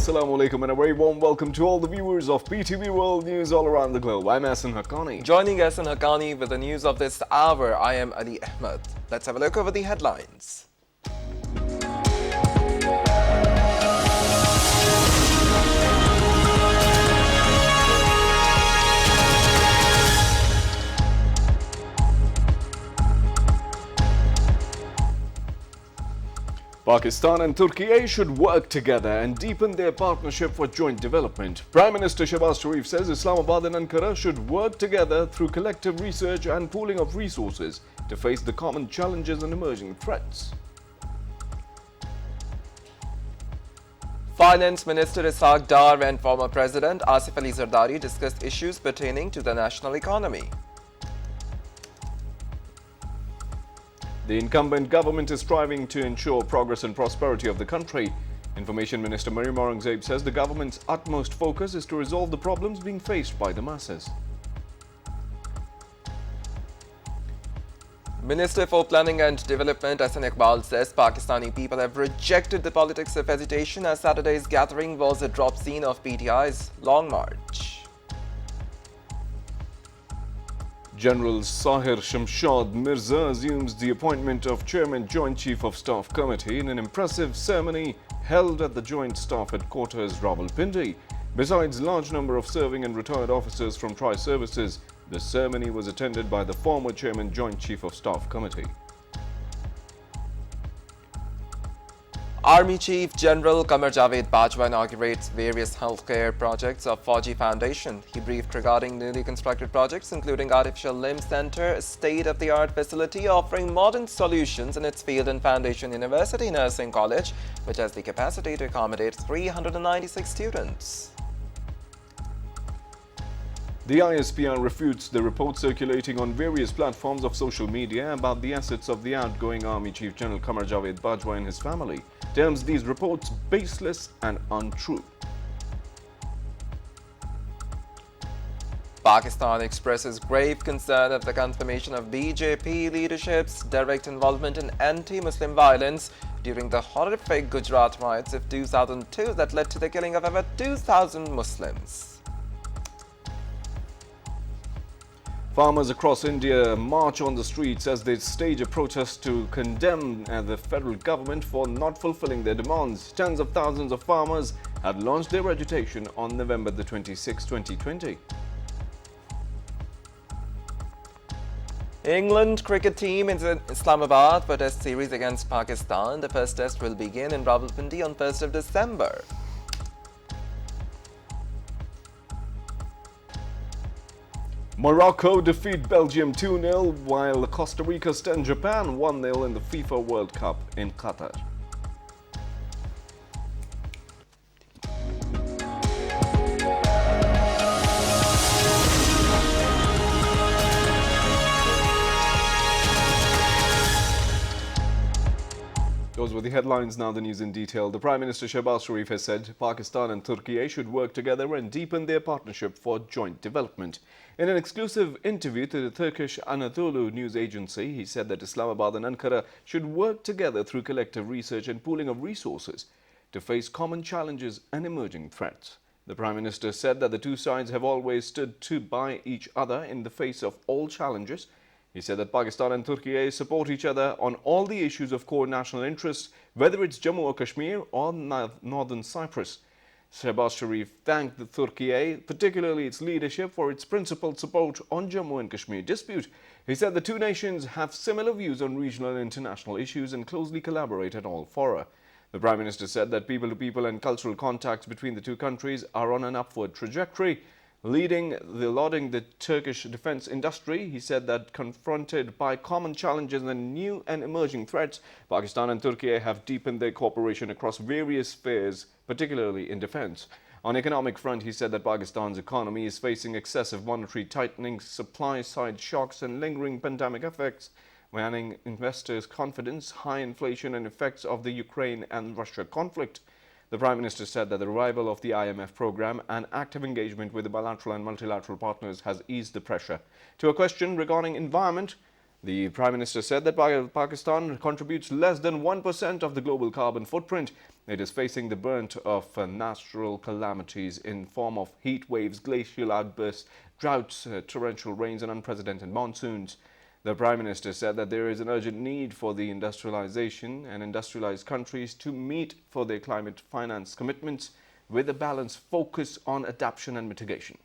Assalamu alaikum and a very warm welcome to all the viewers of PTV World News all around the globe. I'm Hassan Haqqani. Joining Hassan Haqqani with the news of this hour, I am Ali Ahmed. Let's have a look over the headlines. Pakistan and Turkey should work together and deepen their partnership for joint development. Prime Minister Shehbaz Sharif says Islamabad and Ankara should work together through collective research and pooling of resources to face the common challenges and emerging threats. Finance Minister Ishaq Dar and former President Asif Ali Zardari discussed issues pertaining to the national economy. The incumbent government is striving to ensure progress and prosperity of the country. Information Minister Maryam Aurangzeb says the government's utmost focus is to resolve the problems being faced by the masses. Minister for Planning and Development Ahsan Iqbal says Pakistani people have rejected the politics of hesitation as Saturday's gathering was a drop scene of PTI's Long March. General Sahir Shamshad Mirza assumes the appointment of Chairman Joint Chief of Staff Committee in an impressive ceremony held at the Joint Staff Headquarters, Rawalpindi. Besides large number of serving and retired officers from tri-services, the ceremony was attended by the former Chairman Joint Chief of Staff Committee. Army Chief General Qamar Javed Bajwa inaugurates various healthcare projects of Fauji Foundation. He briefed regarding newly constructed projects including Artificial Limb Center, a state-of-the-art facility offering modern solutions in its field, and Foundation University Nursing College, which has the capacity to accommodate 396 students. The ISPR refutes the report circulating on various platforms of social media about the assets of the outgoing Army Chief General Qamar Javed Bajwa and his family. Terms these reports baseless and untrue. Pakistan expresses grave concern at the confirmation of BJP leadership's direct involvement in anti-Muslim violence during the horrific Gujarat riots of 2002 that led to the killing of over 2,000 Muslims. Farmers across India march on the streets as they stage a protest to condemn the federal government for not fulfilling their demands. Tens of thousands of farmers had launched their agitation on November the 26, 2020. England cricket team is in Islamabad for test series against Pakistan. The first test will begin in Rawalpindi on 1st of December. Morocco defeat Belgium 2-0 while Costa Rica stunned Japan 1-0 in the FIFA World Cup in Qatar. Those were the headlines, now the news in detail. The Prime Minister Shehbaz Sharif has said Pakistan and Turkey should work together and deepen their partnership for joint development. In an exclusive interview to the Turkish Anadolu news agency, he said that Islamabad and Ankara should work together through collective research and pooling of resources to face common challenges and emerging threats. The Prime Minister said that the two sides have always stood by each other in the face of all challenges. He said that Pakistan and Turkey support each other on all the issues of core national interest, whether it's Jammu or Kashmir or Northern Cyprus. Shehbaz Sharif thanked the Turkey, particularly its leadership, for its principled support on Jammu and Kashmir dispute. He said the two nations have similar views on regional and international issues and closely collaborate at all fora. The Prime Minister said that people-to-people and cultural contacts between the two countries are on an upward trajectory. Lauding the Turkish defense industry, he said that confronted by common challenges and new and emerging threats, Pakistan and Turkey have deepened their cooperation across various spheres, particularly in defense. On economic front, he said that Pakistan's economy is facing excessive monetary tightening, supply-side shocks and lingering pandemic effects, waning investors' confidence, high inflation and effects of the Ukraine and Russia conflict. The Prime Minister said that the revival of the IMF program and active engagement with the bilateral and multilateral partners has eased the pressure. To a question regarding environment, The Prime Minister said that Pakistan contributes less than 1% of the global carbon footprint. It is facing the brunt of natural calamities in form of heat waves, glacial outbursts, droughts, torrential rains and unprecedented monsoons. The Prime Minister said that there is an urgent need for the industrialization and industrialized countries to meet for their climate finance commitments with a balanced focus on adaptation and mitigation.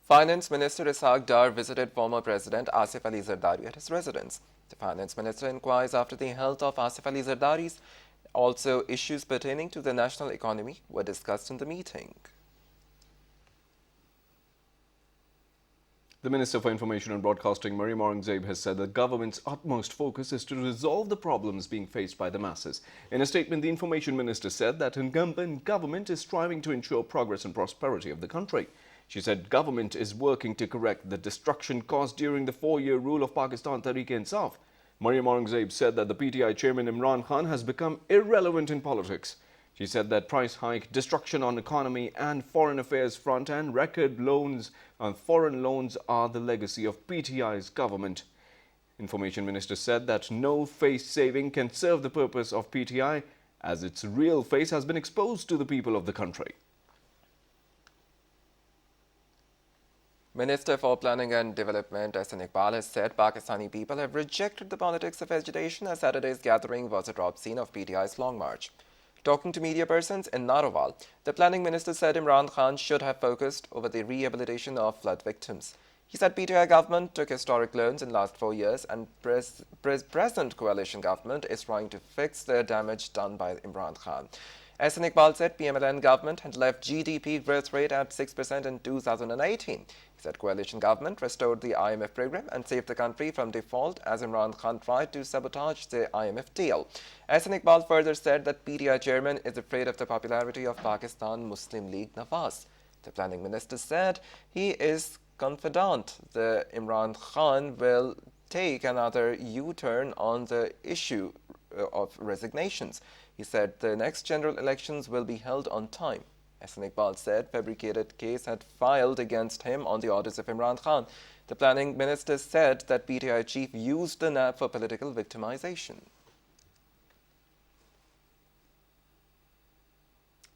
Finance Minister Ishaq Dar visited former President Asif Ali Zardari at his residence. The Finance Minister inquires after the health of Asif Ali Zardari. Also, issues pertaining to the national economy were discussed in the meeting. The Minister for Information and Broadcasting, Mariam Aurangzeb, has said the government's utmost focus is to resolve the problems being faced by the masses. In a statement, the Information Minister said that incumbent government is striving to ensure progress and prosperity of the country. She said government is working to correct the destruction caused during the 4-year rule of Pakistan Tehreek-e-Insaf. Mariam Aurangzeb said that the PTI chairman Imran Khan has become irrelevant in politics. She said that price hike, destruction on economy and foreign affairs front and record loans on foreign loans are the legacy of PTI's government. Information Minister said that no face saving can serve the purpose of PTI as its real face has been exposed to the people of the country. Minister for Planning and Development Ahsan Iqbal has said Pakistani people have rejected the politics of agitation as Saturday's gathering was a drop scene of PTI's Long March. Talking to media persons in Narowal, the Planning Minister said Imran Khan should have focused over the rehabilitation of flood victims. He said PTI government took historic loans in the last 4 years and present coalition government is trying to fix the damage done by Imran Khan. Ahsan Iqbal said PMLN government had left GDP growth rate at 6% in 2018. He said coalition government restored the IMF program and saved the country from default as Imran Khan tried to sabotage the IMF deal. Ahsan Iqbal further said that PTI chairman is afraid of the popularity of Pakistan Muslim League Nawaz. The planning minister said he is confident that Imran Khan will take another U-turn on the issue of resignations. He said the next general elections will be held on time. Ahsan Iqbal said fabricated case had filed against him on the orders of Imran Khan. The planning minister said that PTI chief used the NAB for political victimization.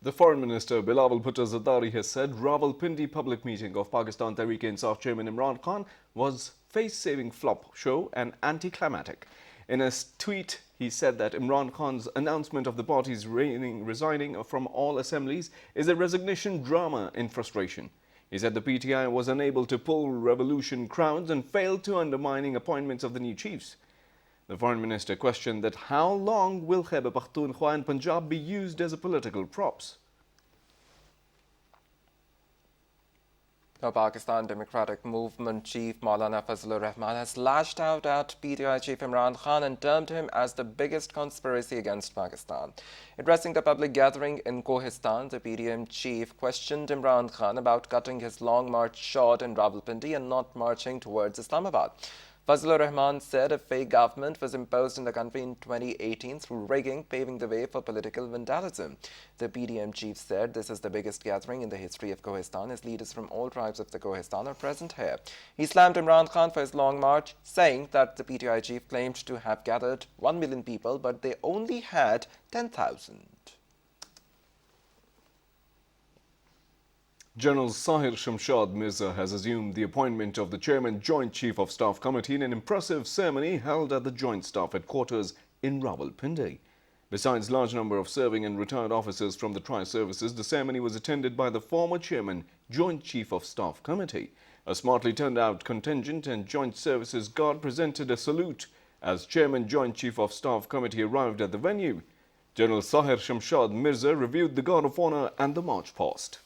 The Foreign Minister Bilawal Bhutto Zardari has said Rawalpindi public meeting of Pakistan Tehreek-e-Insaf chairman Imran Khan was face-saving flop show and anticlimactic. In a tweet, he said that Imran Khan's announcement of the party's resigning from all assemblies is a resignation drama in frustration. He said the PTI was unable to pull revolution crowns and failed to undermining appointments of the new chiefs. The Foreign Minister questioned that how long will Khyber Pakhtunkhwa and Punjab be used as a political props? Now, Pakistan Democratic Movement Chief Maulana Fazlur Rahman has lashed out at PTI Chief Imran Khan and termed him as the biggest conspiracy against Pakistan. Addressing the public gathering in Khalistan, the PDM chief questioned Imran Khan about cutting his long march short in Rawalpindi and not marching towards Islamabad. Fazlur Rahman said a fake government was imposed in the country in 2018 through rigging, paving the way for political vandalism. The PDM chief said this is the biggest gathering in the history of Khalistan as leaders from all tribes of the Khalistan are present here. He slammed Imran Khan for his long march, saying that the PTI chief claimed to have gathered 1 million people, but they only had 10,000. General Sahir Shamshad Mirza has assumed the appointment of the Chairman Joint Chief of Staff Committee in an impressive ceremony held at the Joint Staff Headquarters in Rawalpindi. Besides large number of serving and retired officers from the tri-services, the ceremony was attended by the former Chairman Joint Chief of Staff Committee. A smartly turned out contingent and Joint Services Guard presented a salute as Chairman Joint Chief of Staff Committee arrived at the venue. General Sahir Shamshad Mirza reviewed the Guard of Honour and the march past.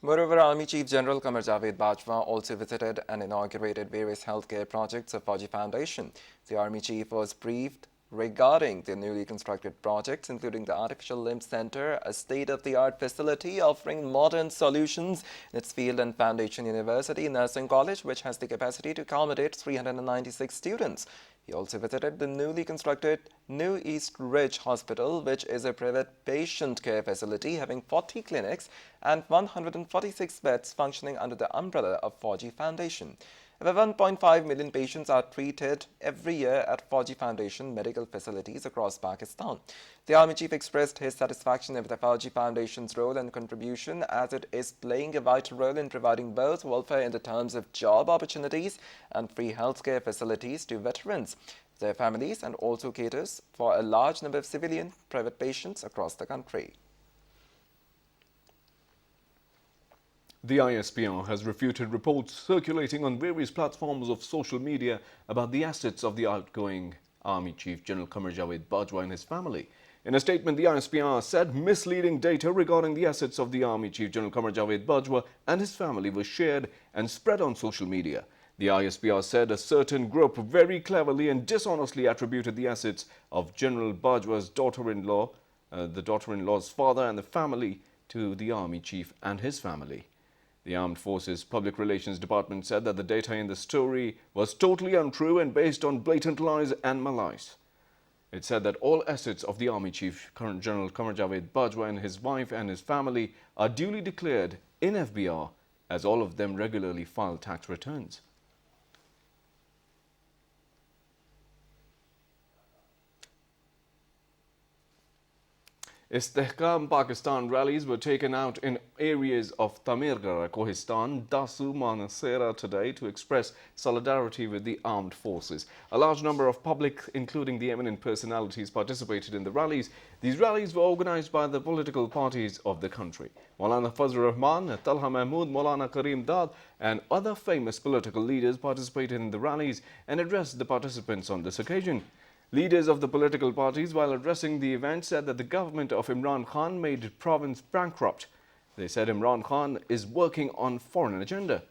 Moreover, Army Chief General Qamar Javed Bajwa also visited and inaugurated various healthcare projects of Fauji Foundation. The Army Chief was briefed regarding the newly constructed projects, including the Artificial Limb Center, a state-of-the-art facility offering modern solutions in its field, and Foundation University Nursing College, which has the capacity to accommodate 396 students. He also visited the newly constructed New East Ridge Hospital, which is a private patient care facility having 40 clinics and 146 beds functioning under the umbrella of Fauji Foundation. Over 1.5 million patients are treated every year at Fauji Foundation medical facilities across Pakistan. The Army Chief expressed his satisfaction with the Fauji Foundation's role and contribution, as it is playing a vital role in providing both welfare in the terms of job opportunities and free healthcare facilities to veterans, their families, and also caters for a large number of civilian private patients across the country. The ISPR has refuted reports circulating on various platforms of social media about the assets of the outgoing Army Chief General Qamar Javed Bajwa and his family. In a statement, the ISPR said misleading data regarding the assets of the Army Chief General Qamar Javed Bajwa and his family was shared and spread on social media. The ISPR said a certain group very cleverly and dishonestly attributed the assets of General Bajwa's daughter-in-law, the daughter-in-law's father and the family to the Army Chief and his family. The Armed Forces Public Relations Department said that the data in the story was totally untrue and based on blatant lies and malice. It said that all assets of the Army Chief, Current General Qamar Javed Bajwa, and his wife and his family are duly declared in FBR, as all of them regularly file tax returns. Istehkam Pakistan rallies were taken out in areas of Tamirgara, Khalistan, Dasu, Manasera today to express solidarity with the armed forces. A large number of public, including the eminent personalities, participated in the rallies. These rallies were organized by the political parties of the country. Maulana Fazlur Rahman, Talha Mahmood, Maulana Karim Dad and other famous political leaders participated in the rallies and addressed the participants on this occasion. Leaders of the political parties, while addressing the event, said that the government of Imran Khan made the province bankrupt. They said Imran Khan is working on foreign agenda.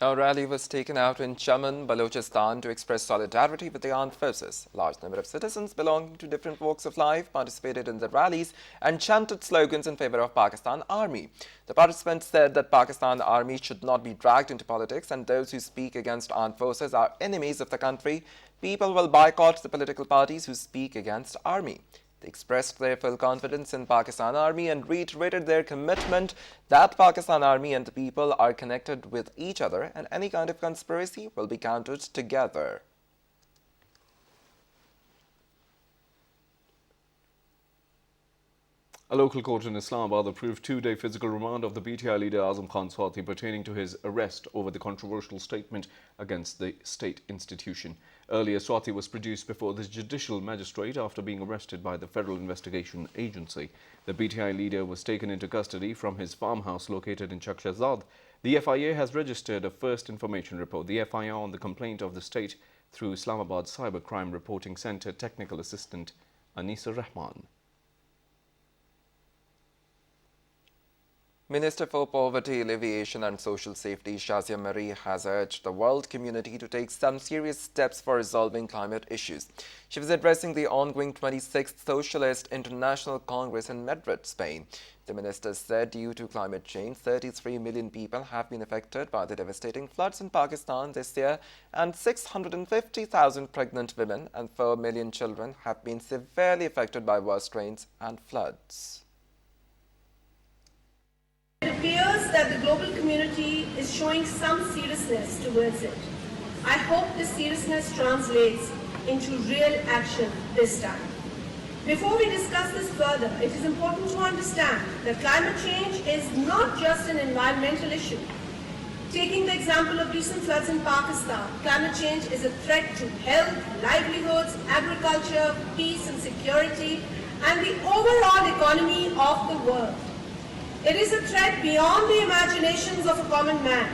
A rally was taken out in Chaman, Balochistan to express solidarity with the armed forces. A large number of citizens belonging to different walks of life participated in the rallies and chanted slogans in favor of Pakistan Army. The participants said that Pakistan Army should not be dragged into politics, and those who speak against armed forces are enemies of the country. People will boycott the political parties who speak against army. They expressed their full confidence in Pakistan Army and reiterated their commitment that Pakistan Army and the people are connected with each other and any kind of conspiracy will be countered together. A local court in Islamabad approved two-day physical remand of the BTI leader Azam Khan Swati pertaining to his arrest over the controversial statement against the state institution. Earlier, Swati was produced before the judicial magistrate after being arrested by the Federal Investigation Agency. The BTI leader was taken into custody from his farmhouse located in Chakshazad. The FIA has registered a first information report. The FIR on the complaint of the state through Islamabad Cybercrime Reporting Centre Technical Assistant Anisa Rahman. Minister for Poverty, Alleviation and Social Safety Shazia Marie has urged the world community to take some serious steps for resolving climate issues. She was addressing the ongoing 26th Socialist International Congress in Madrid, Spain. The minister said due to climate change, 33 million people have been affected by the devastating floods in Pakistan this year, and 650,000 pregnant women and 4 million children have been severely affected by worst rains and floods. It appears that the global community is showing some seriousness towards it. I hope this seriousness translates into real action this time. Before we discuss this further, it is important to understand that climate change is not just an environmental issue. Taking the example of recent floods in Pakistan, climate change is a threat to health, livelihoods, agriculture, peace and security, and the overall economy of the world. It is a threat beyond the imaginations of a common man.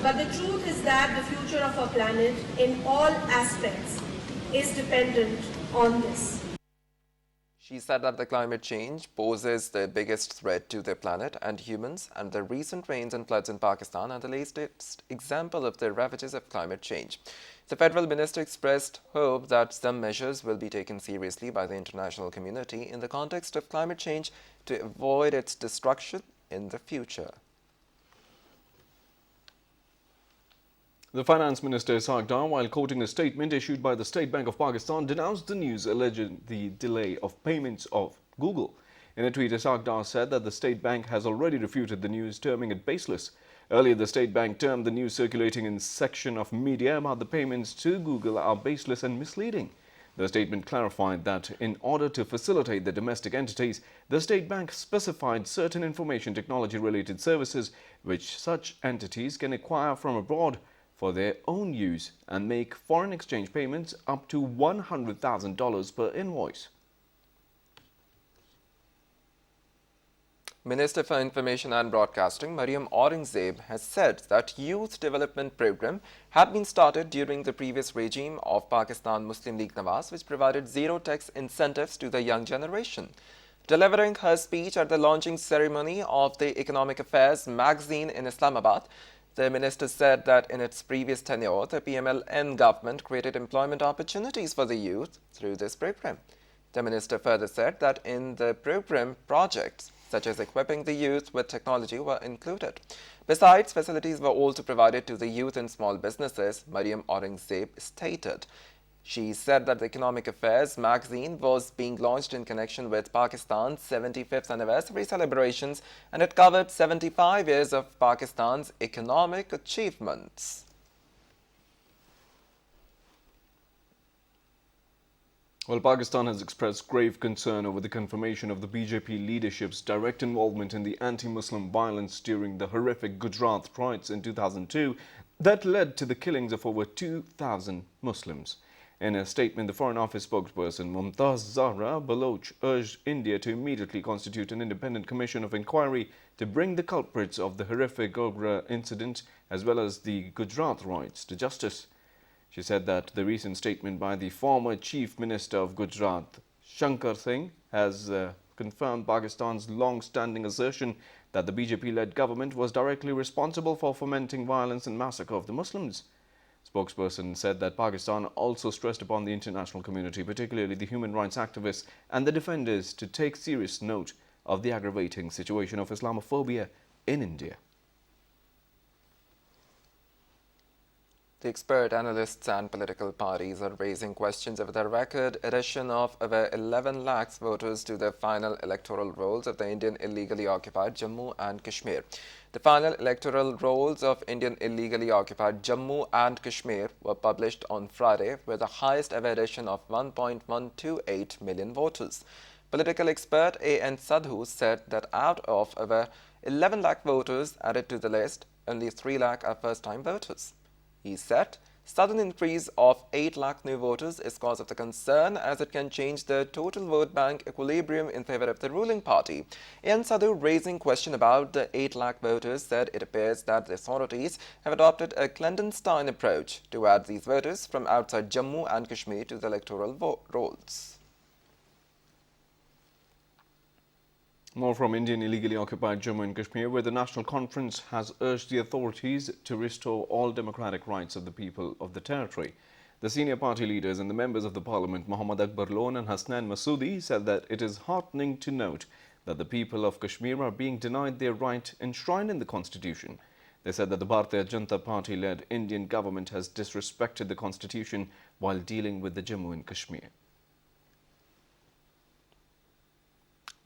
But the truth is that the future of our planet, in all aspects, is dependent on this. She said that the climate change poses the biggest threat to the planet and humans, and the recent rains and floods in Pakistan are the latest example of the ravages of climate change. The federal minister expressed hope that some measures will be taken seriously by the international community in the context of climate change to avoid its destruction in the future. The Finance Minister Ishaq Dar, while quoting a statement issued by the State Bank of Pakistan, denounced the news alleging the delay of payments of Google. In a tweet, Ishaq Dar said that the State Bank has already refuted the news, terming it baseless. Earlier, the State Bank termed the news circulating in section of media about the payments to Google are baseless and misleading. The statement clarified that in order to facilitate the domestic entities, the State Bank specified certain information technology-related services which such entities can acquire from abroad for their own use and make foreign exchange payments up to $100,000 per invoice. Minister for Information and Broadcasting Mariam Aurangzeb has said that youth development program had been started during the previous regime of Pakistan Muslim League Nawaz, which provided zero tax incentives to the young generation. Delivering her speech at the launching ceremony of the Economic Affairs magazine in Islamabad, the minister said that in its previous tenure, the PMLN government created employment opportunities for the youth through this program. The minister further said that in the program, projects such as equipping the youth with technology were included. Besides, facilities were also provided to the youth and small businesses, Mariam Aurangzeb stated. She said that the Economic Affairs magazine was being launched in connection with Pakistan's 75th anniversary celebrations, and it covered 75 years of Pakistan's economic achievements. Well, Pakistan has expressed grave concern over the confirmation of the BJP leadership's direct involvement in the anti-Muslim violence during the horrific Gujarat riots in 2002 that led to the killings of over 2,000 Muslims. In a statement, the Foreign Office spokesperson Mumtaz Zahra Baloch urged India to immediately constitute an independent commission of inquiry to bring the culprits of the horrific Gogra incident as well as the Gujarat riots to justice. She said that the recent statement by the former Chief Minister of Gujarat, Shankar Singh, has confirmed Pakistan's long-standing assertion that the BJP-led government was directly responsible for fomenting violence and massacre of the Muslims. Spokesperson said that Pakistan also stressed upon the international community, particularly the human rights activists and the defenders, to take serious note of the aggravating situation of Islamophobia in India. The expert analysts and political parties are raising questions over the record addition of over 11 lakhs voters to the final electoral rolls of the Indian illegally occupied Jammu and Kashmir. The final electoral rolls of Indian illegally occupied Jammu and Kashmir were published on Friday with the highest ever addition of 1.128 million voters. Political expert A.N. Sadhu said that out of over 11 lakh voters added to the list, only 3 lakh are first-time voters. He said, sudden increase of 8 lakh new voters is cause of the concern as it can change the total vote bank equilibrium in favor of the ruling party. N. Sadhu, raising question about the 8 lakh voters, said it appears that the authorities have adopted a clandestine approach to add these voters from outside Jammu and Kashmir to the electoral rolls. More from Indian illegally occupied Jammu and Kashmir, where the National Conference has urged the authorities to restore all democratic rights of the people of the territory. The senior party leaders and the members of the parliament, Muhammad Akbar Lone and Hasnain Masoodi, said that it is heartening to note that the people of Kashmir are being denied their right enshrined in the constitution. They said that the Bharatiya Janata Party-led Indian government has disrespected the constitution while dealing with the Jammu and Kashmir.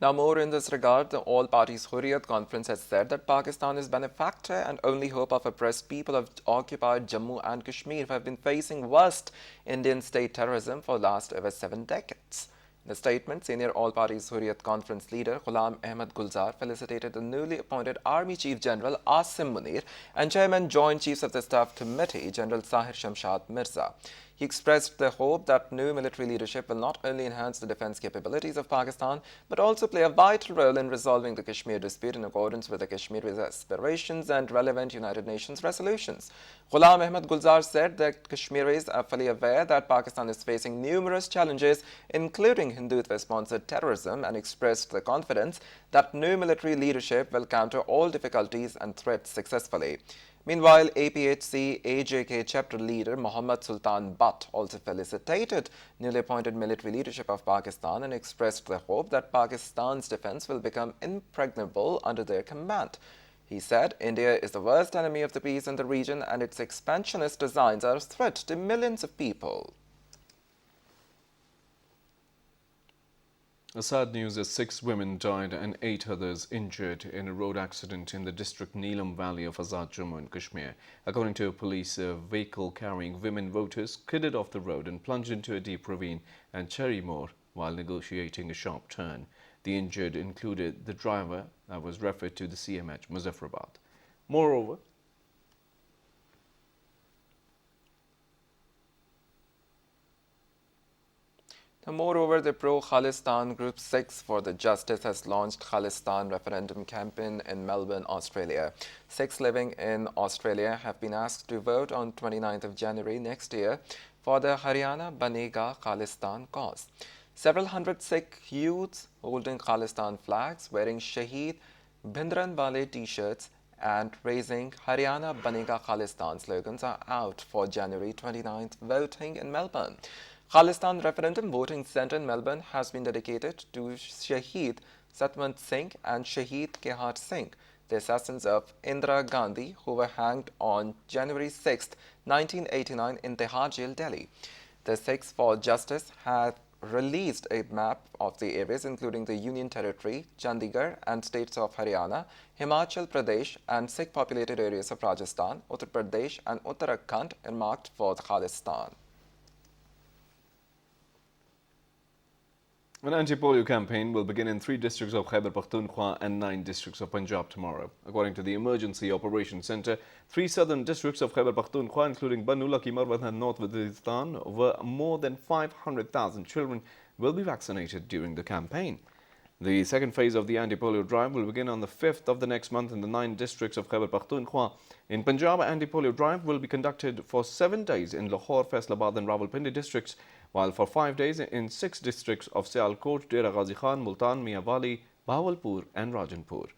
Now, more in this regard, the All Parties Hurriyat Conference has said that Pakistan is benefactor and only hope of oppressed people of occupied Jammu and Kashmir who have been facing worst Indian state terrorism for the last over 7 decades. In a statement, senior All Parties Hurriyat Conference leader Ghulam Ahmad Gulzar felicitated the newly appointed Army Chief General Asim Munir and Chairman Joint Chiefs of the Staff Committee General Sahir Shamshad Mirza. He expressed the hope that new military leadership will not only enhance the defense capabilities of Pakistan, but also play a vital role in resolving the Kashmir dispute in accordance with the Kashmiris' aspirations and relevant United Nations resolutions. Ghulam Ahmad Gulzar said that Kashmiris are fully aware that Pakistan is facing numerous challenges, including Hindutva-sponsored terrorism, and expressed the confidence that new military leadership will counter all difficulties and threats successfully. Meanwhile, APHC AJK chapter leader Mohammad Sultan Butt also felicitated newly appointed military leadership of Pakistan and expressed the hope that Pakistan's defense will become impregnable under their command. He said India is the worst enemy of the peace in the region and its expansionist designs are a threat to millions of people. A sad news as 6 women died and 8 others injured in a road accident in the district Neelam Valley of Azad Jammu and Kashmir. According to police, a vehicle carrying women voters skidded off the road and plunged into a deep ravine and cherry moor while negotiating a sharp turn. The injured included the driver that was referred to the CMH Muzaffarabad. Moreover, the pro-Khalistan Group 6 for the Justice has launched Khalistan referendum campaign in Melbourne, Australia. 6 living in Australia have been asked to vote on 29th of January next year for the Haryana Banega Khalistan cause. Several hundred Sikh youths holding Khalistan flags, wearing Shaheed Bhindranwale t-shirts and raising Haryana Banega Khalistan slogans are out for January 29th voting in Melbourne. Khalistan referendum voting centre in Melbourne has been dedicated to Shaheed Satwant Singh and Shaheed Kehat Singh, the assassins of Indira Gandhi, who were hanged on January 6, 1989 in Tihar Jail, Delhi. The Sikhs for Justice have released a map of the areas including the Union Territory, Chandigarh and states of Haryana, Himachal Pradesh and Sikh populated areas of Rajasthan, Uttar Pradesh and Uttarakhand earmarked for Khalistan. an anti-polio campaign will begin in 3 districts of Khyber Pakhtunkhwa and 9 districts of Punjab tomorrow. According to the Emergency Operations Centre, 3 southern districts of Khyber Pakhtunkhwa, including Bannu, Lucky Marwat and North Waziristan, where more than 500,000 children will be vaccinated during the campaign. The second phase of the anti-polio drive will begin on the 5th of the next month in the 9 districts of Khyber Pakhtunkhwa. In Punjab, anti-polio drive will be conducted for 7 days in Lahore, Faisalabad and Rawalpindi districts, while for 5 days in 6 districts of Sialkot, Dera Ghazi Khan, Multan, Mianwali, Bahawalpur and Rajanpur.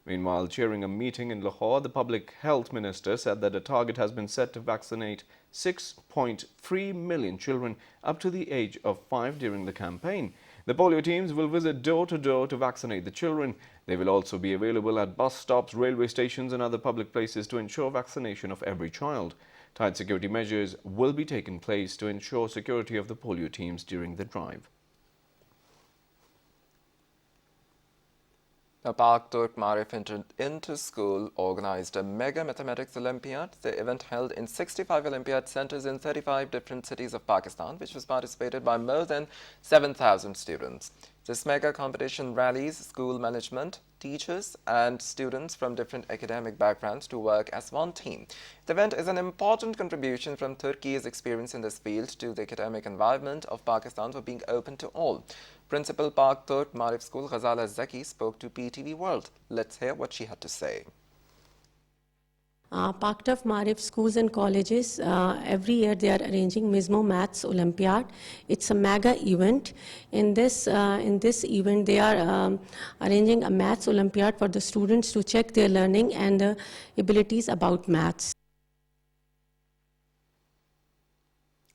Meanwhile, chairing a meeting in Lahore, the Public Health Minister said that a target has been set to vaccinate 6.3 million children up to the age of 5 during the campaign. The polio teams will visit door to door to vaccinate the children. They will also be available at bus stops, railway stations and other public places to ensure vaccination of every child. Tight security measures will be taken place to ensure security of the polio teams during the drive. The Pak Turk Marif Inter-School organized a mega mathematics Olympiad. The event held in 65 Olympiad centers in 35 different cities of Pakistan, which was participated by more than 7,000 students. This mega competition rallies school management, teachers and students from different academic backgrounds to work as one team. The event is an important contribution from Turkey's experience in this field to the academic environment of Pakistan for being open to all. Principal Pak Turk Marif School Ghazala Zaki spoke to PTV World. Let's hear what she had to say. Pak Turk Marif schools and colleges, every year they are arranging Mizmo Maths Olympiad. It's a mega event. In this event, they are arranging a Maths Olympiad for the students to check their learning and abilities about maths.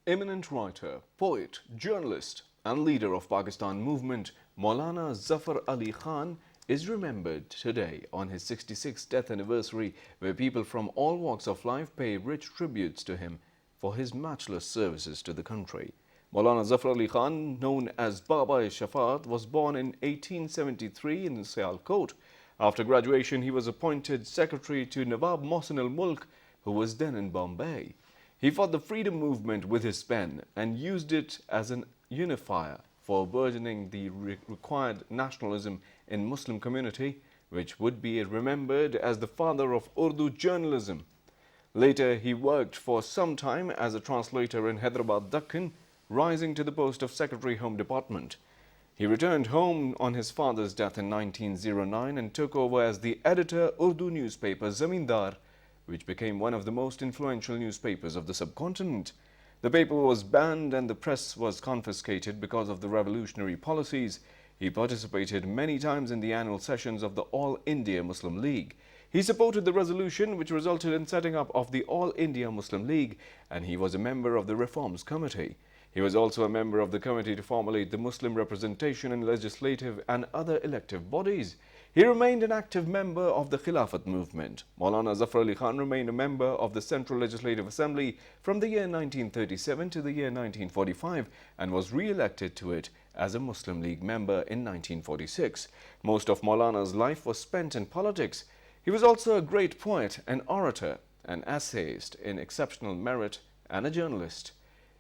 Eminent writer, poet, journalist and leader of Pakistan movement, Maulana Zafar Ali Khan, is remembered today on his 66th death anniversary, where people from all walks of life pay rich tributes to him for his matchless services to the country. Maulana Zafar Ali Khan, known as Baba-e-Shafaat, was born in 1873 in Sialkot. After graduation, he was appointed secretary to Nawab Mohsin al-Mulk, who was then in Bombay. He fought the freedom movement with his pen and used it as an unifier for burgeoning the required nationalism in Muslim community, which would be remembered as the father of Urdu journalism. Later, he worked for some time as a translator in Hyderabad, Deccan, rising to the post of Secretary Home Department. He returned home on his father's death in 1909 and took over as the editor Urdu newspaper Zamindar, which became one of the most influential newspapers of the subcontinent. The paper was banned and the press was confiscated because of the revolutionary policies. He participated many times in the annual sessions of the All India Muslim League. He supported the resolution which resulted in setting up of the All India Muslim League, and he was a member of the Reforms Committee. He was also a member of the committee to formulate the Muslim representation in legislative and other elective bodies. He remained an active member of the Khilafat movement. Maulana Zafar Ali Khan remained a member of the Central Legislative Assembly from the year 1937 to the year 1945 and was re-elected to it as a Muslim League member in 1946. Most of Maulana's life was spent in politics. He was also a great poet, an orator, an essayist in exceptional merit, and a journalist.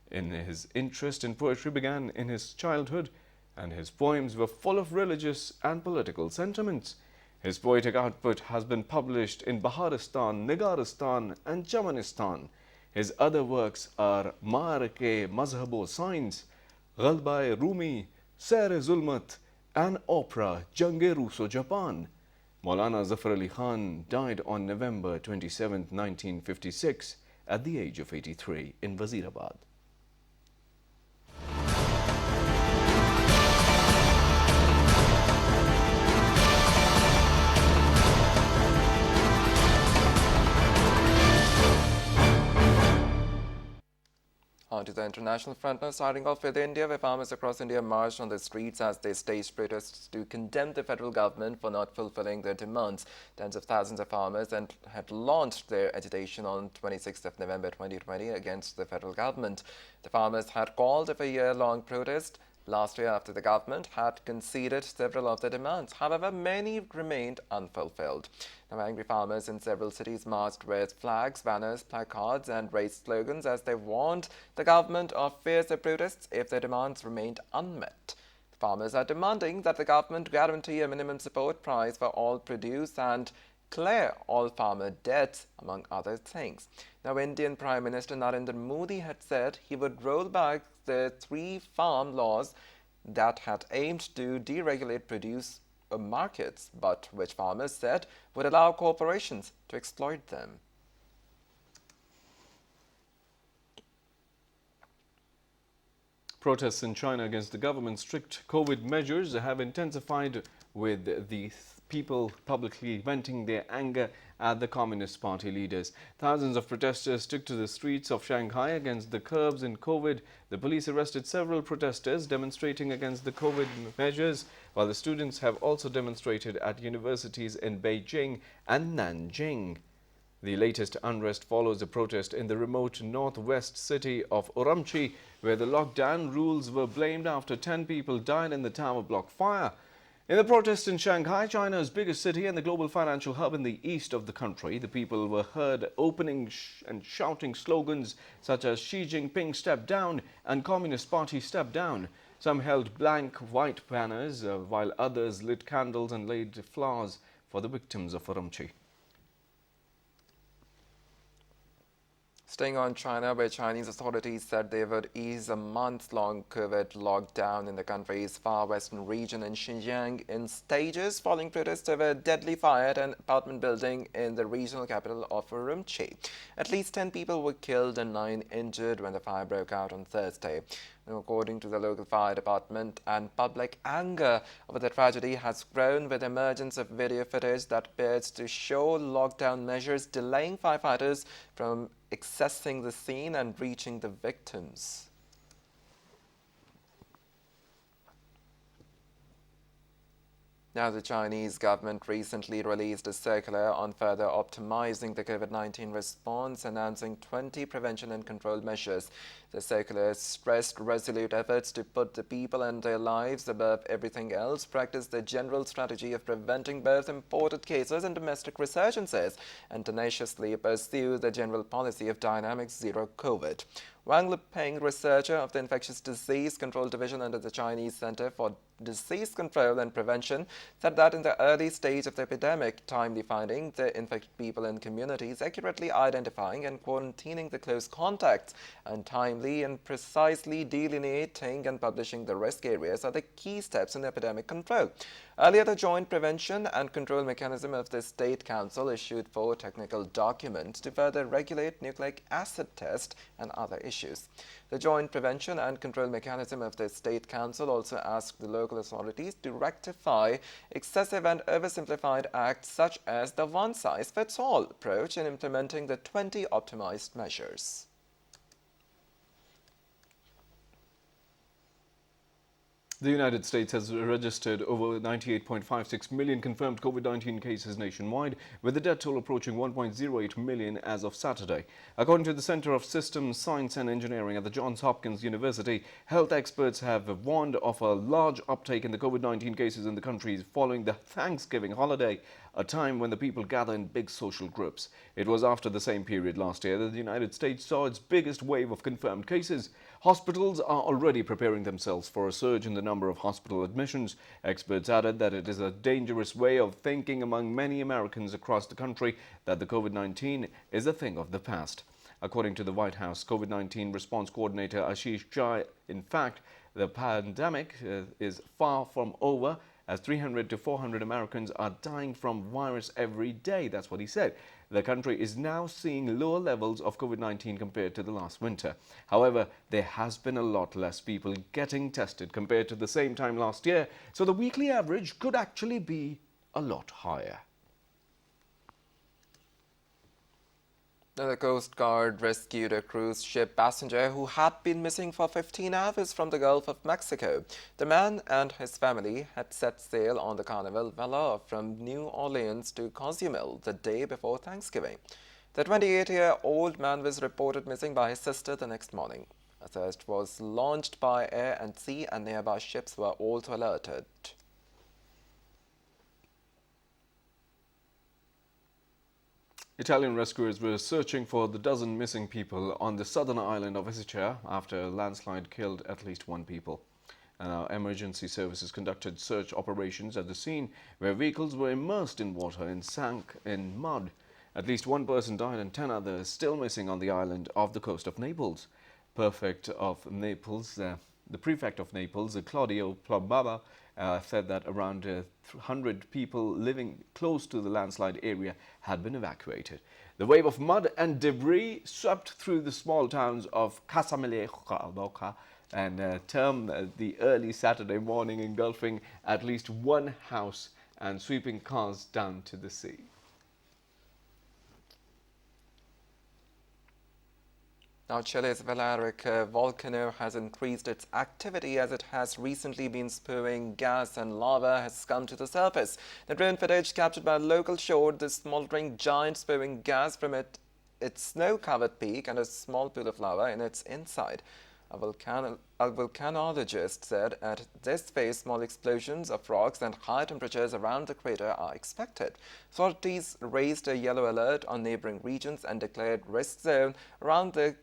His interest in poetry began in his childhood, and his poems were full of religious and political sentiments. His poetic output has been published in Baharistan, Nigaristan, and Chamanistan. His other works are Ma'arake Mazhab-o Science, Ghalba-e Rumi, Sair-e Zulmat, and opera Jang-e Russo-Japan. Maulana Zafar Ali Khan died on November 27, 1956, at the age of 83 in Wazirabad. On to the international front now, starting off with India, where farmers across India marched on the streets as they staged protests to condemn the federal government for not fulfilling their demands. Tens of thousands of farmers had launched their agitation on 26th of November 2020 against the federal government. The farmers had called of a year-long protest last year after the government had conceded several of their demands. However, many remained unfulfilled. Now, angry farmers in several cities marched with flags, banners, placards and raised slogans as they warned the government of fiercer protests if their demands remained unmet. The farmers are demanding that the government guarantee a minimum support price for all produce and clear all farmer debts, among other things. Now, Indian Prime Minister Narendra Modi had said he would roll back the 3 farm laws that had aimed to deregulate produce markets, but which farmers said would allow corporations to exploit them. Protests in China against the government's strict COVID measures have intensified, with the people publicly venting their anger at the Communist Party leaders. Thousands of protesters took to the streets of Shanghai against the curbs in COVID. The police arrested several protesters demonstrating against the COVID measures, while the students have also demonstrated at universities in Beijing and Nanjing. The latest unrest follows a protest in the remote northwest city of Urumqi, where the lockdown rules were blamed after 10 people died in the tower block fire. In the protest in Shanghai, China's biggest city and the global financial hub in the east of the country, the people were heard opening and shouting slogans such as Xi Jinping step down and Communist Party step down. Some held blank white banners, while others lit candles and laid flowers for the victims of Urumqi. Staying on China, where Chinese authorities said they would ease a month-long COVID lockdown in the country's far western region in Xinjiang in stages following protests over a deadly fire at an apartment building in the regional capital of Urumqi. At least 10 people were killed and 9 injured when the fire broke out on Thursday. Now, according to the local fire department, and public anger over the tragedy has grown with the emergence of video footage that appears to show lockdown measures delaying firefighters from accessing the scene and reaching the victims. Now, the Chinese government recently released a circular on further optimizing the COVID-19 response, announcing 20 prevention and control measures. The circular stressed resolute efforts to put the people and their lives above everything else, practice the general strategy of preventing both imported cases and domestic resurgences, and tenaciously pursue the general policy of dynamic zero COVID. Wang Liping, researcher of the Infectious Disease Control Division under the Chinese Center for Disease Control and Prevention, said that in the early stage of the epidemic, timely finding the infected people in communities, accurately identifying and quarantining the close contacts, and timely and precisely delineating and publishing the risk areas are the key steps in epidemic control. Earlier, the Joint Prevention and Control Mechanism of the State Council issued 4 technical documents to further regulate nucleic acid test and other issues. The Joint Prevention and Control Mechanism of the State Council also asked the local authorities to rectify excessive and oversimplified acts such as the one-size-fits-all approach in implementing the 20 optimized measures. The United States has registered over 98.56 million confirmed COVID-19 cases nationwide, with the death toll approaching 1.08 million as of Saturday. According to the Center of Systems Science and Engineering at the Johns Hopkins University, health experts have warned of a large uptake in the COVID-19 cases in the country following the Thanksgiving holiday, a time when the people gather in big social groups. It was after the same period last year that the United States saw its biggest wave of confirmed cases. Hospitals are already preparing themselves for a surge in the number of hospital admissions. Experts added that it is a dangerous way of thinking among many Americans across the country that the COVID-19 is a thing of the past. According to the White House COVID-19 response coordinator Ashish Jai, in fact, the pandemic is far from over, as 300 to 400 Americans are dying from virus every day. That's what he said. The country is now seeing lower levels of COVID-19 compared to the last winter. However, there has been a lot less people getting tested compared to the same time last year, so the weekly average could actually be a lot higher. The Coast Guard rescued a cruise ship passenger who had been missing for 15 hours from the Gulf of Mexico. The man and his family had set sail on the Carnival Valor from New Orleans to Cozumel the day before Thanksgiving. The 28-year-old man was reported missing by his sister the next morning. A search was launched by air and sea, and nearby ships were also alerted. Italian rescuers were searching for the dozen missing people on the southern island of Ischia after a landslide killed at least one people. And emergency services conducted search operations at the scene, where vehicles were immersed in water and sank in mud. At least one person died and 10 others still missing on the island off the coast of Naples. The prefect of Naples, Claudio Plombaba, said that around 100 people living close to the landslide area had been evacuated. The wave of mud and debris swept through the small towns of Casamaleca and termed the early Saturday morning, engulfing at least one house and sweeping cars down to the sea. Now, Chile's Valeric volcano has increased its activity as it has recently been spewing gas, and lava has come to the surface. The drone footage captured by local showed the smoldering giant spewing gas from its snow-covered peak and a small pool of lava in its inside. A volcanologist said at this phase, small explosions of rocks and high temperatures around the crater are expected. Authorities raised a yellow alert on neighboring regions and declared risk zone around the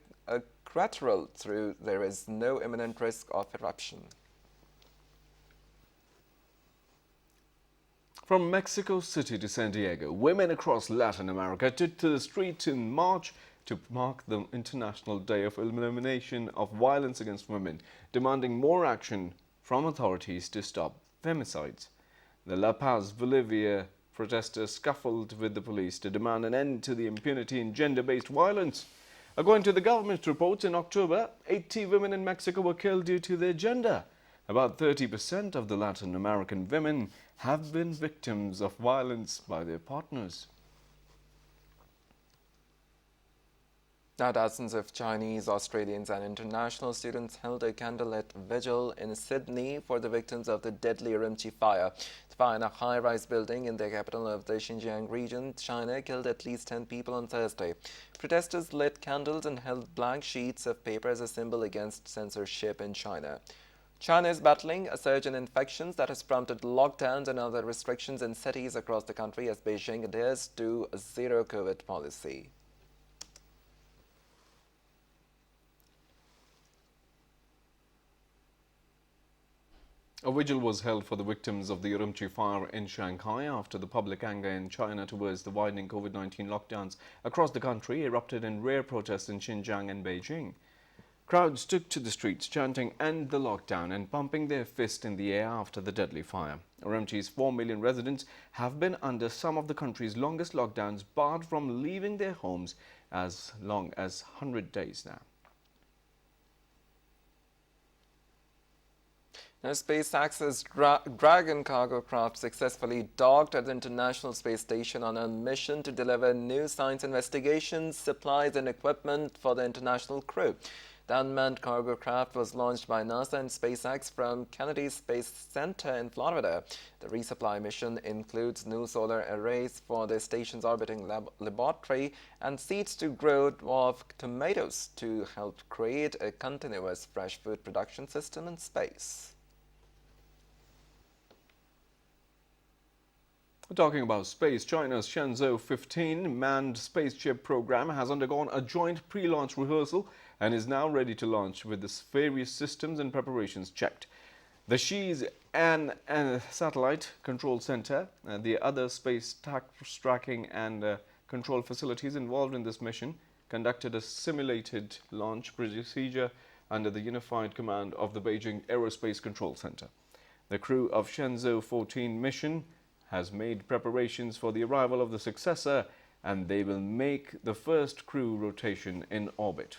crateral through there is no imminent risk of eruption. From Mexico City to San Diego, women across Latin America took to the streets in March to mark the International Day of Elimination of Violence Against Women, demanding more action from authorities to stop femicides. The La Paz, Bolivia protesters scuffled with the police to demand an end to the impunity in gender-based violence. According to the government reports, in October, 80 women in Mexico were killed due to their gender. About 30% of the Latin American women have been victims of violence by their partners. Now, dozens of Chinese, Australians and international students held a candlelit vigil in Sydney for the victims of the deadly Urumqi fire. The fire in a high-rise building in the capital of the Xinjiang region, China, killed at least 10 people on Thursday. Protesters lit candles and held blank sheets of paper as a symbol against censorship in China. China is battling a surge in infections that has prompted lockdowns and other restrictions in cities across the country as Beijing adheres to a zero-COVID policy. A vigil was held for the victims of the Urumqi fire in Shanghai after the public anger in China towards the widening COVID-19 lockdowns across the country erupted in rare protests in Xinjiang and Beijing. Crowds took to the streets chanting "End the lockdown" and pumping their fists in the air after the deadly fire. Urumqi's 4 million residents have been under some of the country's longest lockdowns, barred from leaving their homes as long as 100 days now. Now, SpaceX's Dragon cargo craft successfully docked at the International Space Station on a mission to deliver new science investigations, supplies and equipment for the international crew. The unmanned cargo craft was launched by NASA and SpaceX from Kennedy Space Center in Florida. The resupply mission includes new solar arrays for the station's orbiting laboratory and seeds to grow dwarf tomatoes to help create a continuous fresh food production system in space. Talking about space, China's Shenzhou 15 manned spaceship program has undergone a joint pre-launch rehearsal and is now ready to launch with the various systems and preparations checked. The Xi's and Satellite Control Center and the other space tracking and control facilities involved in this mission conducted a simulated launch procedure under the unified command of the Beijing Aerospace Control Center. The crew of Shenzhou 14 mission has made preparations for the arrival of the successor, and they will make the first crew rotation in orbit.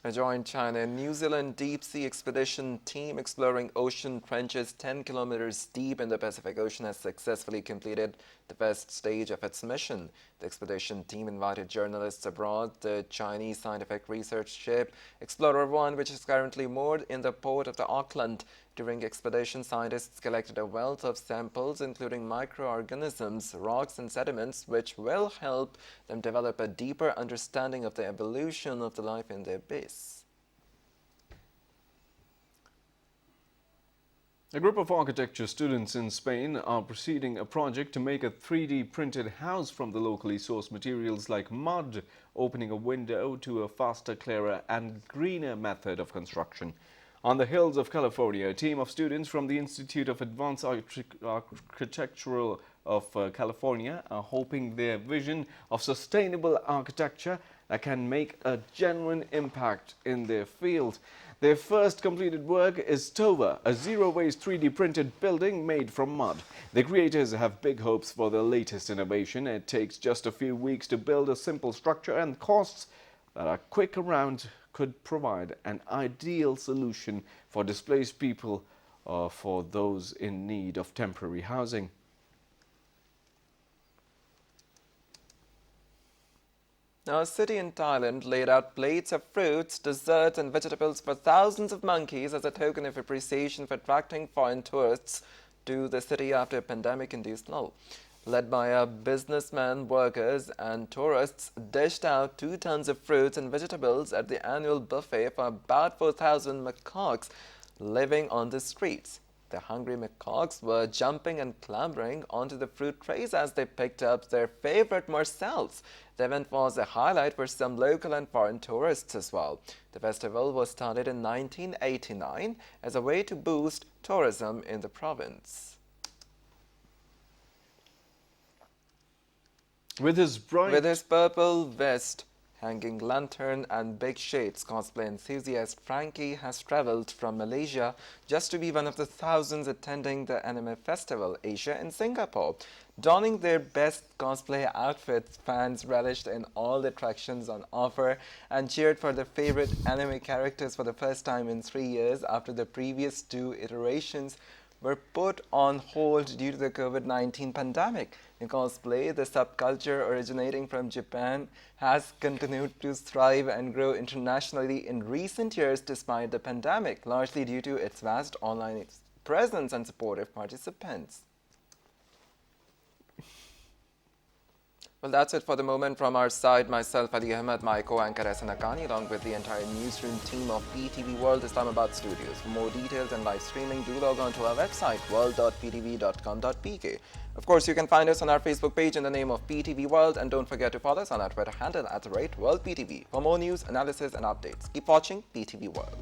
A joint China and New Zealand deep-sea expedition team exploring ocean trenches 10 kilometers deep in the Pacific Ocean has successfully completed the first stage of its mission. The expedition team invited journalists aboard the Chinese scientific research ship Explorer 1, which is currently moored in the port of the Auckland. During expedition, scientists collected a wealth of samples, including microorganisms, rocks and sediments, which will help them develop a deeper understanding of the evolution of the life in the abyss. A group of architecture students in Spain are proceeding a project to make a 3D printed house from the locally sourced materials like mud, opening a window to a faster, clearer and greener method of construction. On the hills of California, a team of students from the Institute of Advanced Architectural of California are hoping their vision of sustainable architecture can make a genuine impact in their field. Their first completed work is Tova, a zero-waste 3D printed building made from mud. The creators have big hopes for their latest innovation. It takes just a few weeks to build a simple structure, and costs that are quick around could provide an ideal solution for displaced people or for those in need of temporary housing. Now, a city in Thailand laid out plates of fruits, desserts and vegetables for thousands of monkeys as a token of appreciation for attracting foreign tourists to the city after a pandemic-induced lull. Led by a businessman, workers and tourists dished out 2 tons of fruits and vegetables at the annual buffet for about 4,000 macaques living on the streets. The hungry macaques were jumping and clambering onto the fruit trays as they picked up their favorite morsels. The event was a highlight for some local and foreign tourists as well. The festival was started in 1989 as a way to boost tourism in the province. With his purple vest, hanging lantern and big shades, cosplay enthusiast Frankie has traveled from Malaysia just to be one of the thousands attending the anime festival Asia in Singapore. Donning their best cosplay outfits, fans relished in all the attractions on offer and cheered for their favorite anime characters for the first time in 3 years after the previous 2 iterations were put on hold due to the COVID-19 pandemic. In cosplay, the subculture originating from Japan has continued to thrive and grow internationally in recent years despite the pandemic, largely due to its vast online presence and supportive participants. Well, that's it for the moment from our side. Myself, Ali Ahmed, my co-anchor Hasan Akani, along with the entire newsroom team of PTV World Islamabad Studios. For more details and live streaming, do log on to our website, world.ptv.com.pk. Of course, you can find us on our Facebook page in the name of PTV World, and don't forget to follow us on our Twitter handle @WorldPTV. For more news, analysis and updates, keep watching PTV World.